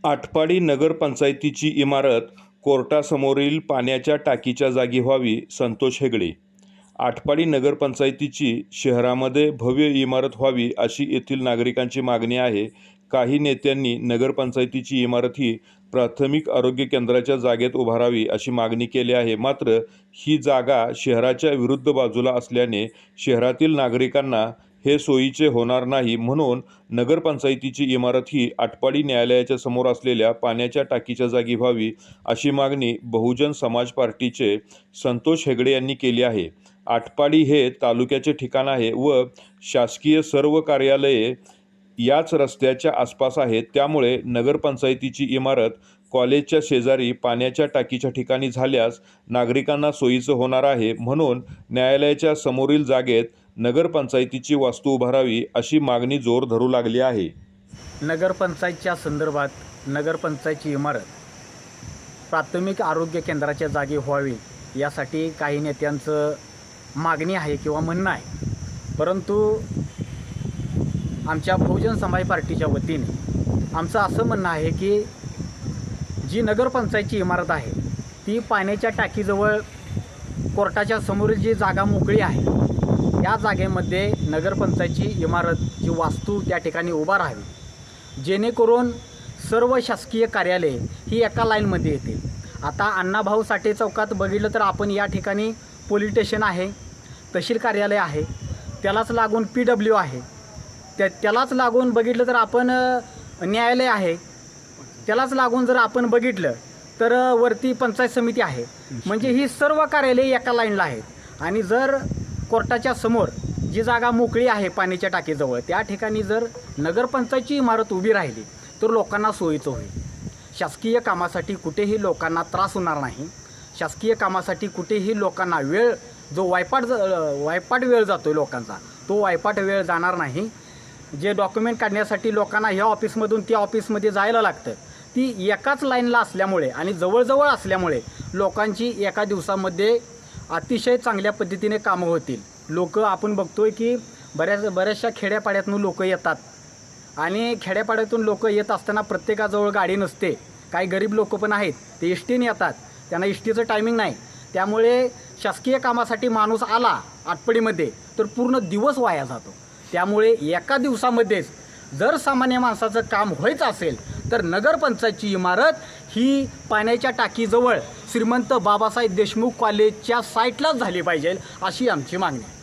आटपाडी नगरपंचायतीची इमारत कोर्टासमोरील पाण्याच्या टाकीच्या जागी व्हावी. संतोष हेगडे. आटपाडी नगरपंचायतीची शहरामध्ये भव्य इमारत व्हावी अशी येथील नागरिकांची मागणी आहे. काही नेत्यांनी नगरपंचायतीची इमारत ही प्राथमिक आरोग्य केंद्राच्या जागेत उभारावी अशी मागणी केली आहे. मात्र ही जागा शहराच्या विरुद्ध बाजूला असल्याने शहरातील नागरिकांना हे सोयीचे होणार नाही, म्हणून नगरपंचायतीची इमारत ही आटपाडी न्यायालयाच्या समोर असलेल्या पाण्याच्या टाकीच्या जागी व्हावी अशी मागणी बहुजन समाज पार्टीचे संतोष हेगडे यांनी केली आहे. आटपाडी हे तालुक्याचे ठिकाण आहे व शासकीय सर्व कार्यालये याच रस्त्याच्या आसपास आहेत. त्यामुळे नगरपंचायतीची इमारत कॉलेजच्या शेजारी पाण्याच्या टाकीच्या ठिकाणी झाल्यास नागरिकांना सोयीचं होणार आहे, म्हणून न्यायालयाच्या समोरील जागेत नगरपंचायतीची वास्तू उभारावी अशी मागणी जोर धरू लागली आहे. नगरपंचायतच्या संदर्भात नगरपंचायतची इमारत प्राथमिक आरोग्य केंद्राच्या जागी व्हावी यासाठी काही नेत्यांचं मागणी आहे किंवा म्हणणं आहे. परंतु आमच्या बहुजन समाज पार्टीच्या वतीने आमचं असं म्हणणं आहे की जी नगरपंचायतची इमारत आहे ती पाण्याच्या टाकीजवळ कोर्टाच्या समोरील जी जागा मोकळी आहे या जागेमध्ये नगरपंचायतची इमारतची वास्तू त्या ठिकाणी उभा राहावी, जेणेकरून सर्व शासकीय कार्यालये ही एका लाईनमध्ये येतील. आता अण्णाभाऊ साठे चौकात बघितलं तर आपण या ठिकाणी पोलीस स्टेशन आहे, तहसील कार्यालय आहे, त्यालाच लागून PW आहे, त्यालाच लागून बघितलं तर आपण न्यायालय आहे, त्यालाच लागून जर आपण बघितलं तर वरती पंचायत समिती आहे. म्हणजे ही सर्व कार्यालये एका लाईनला आहेत आणि जर कोर्टाच्या समोर जी जागा मोकळी आहे पाण्याच्या टाकीजवळ त्या ठिकाणी जर नगरपंचायतची इमारत उभी राहिली तर लोकांना सोयीचं होईल. शासकीय कामासाठी कुठेही लोकांना त्रास होणार नाही. शासकीय कामासाठी कुठेही लोकांना वेळ जो वायपाट वेळ जातो लोकांचा तो वायपाट वेळ जाणार नाही. जे डॉक्युमेंट काढण्यासाठी लोकांना ह्या ऑफिसमधून त्या ऑफिसमध्ये जायला लागतं ती एकाच लाईनला असल्यामुळे आणि जवळजवळ असल्यामुळे लोकांची एका दिवसामध्ये अतिशय चांगल्या पद्धतीने कामं होतील. लोक आपण बघतोय की बऱ्याचशा खेड्यापाड्यातून लोक येतात आणि खेड्यापाड्यातून लोक येत असताना प्रत्येकाजवळ गाडी नसते. काही गरीब लोक पण आहेत ते एसटीने येतात, त्यांना एसटीचं टायमिंग नाही. त्यामुळे शासकीय कामासाठी माणूस आला आटपाडीमध्ये तर पूर्ण दिवस वाया जातो. त्यामुळे एका दिवसामध्येच जर सामान्य माणसाचं काम व्हायचं असेल तर नगरपंचायतची इमारत ही पाण्याच्या टाकीजवळ श्रीमंत बाबासाहेब देशमुख कॉलेजच्या साईटलाच झाली पाहिजे अशी आमची मागणी आहे.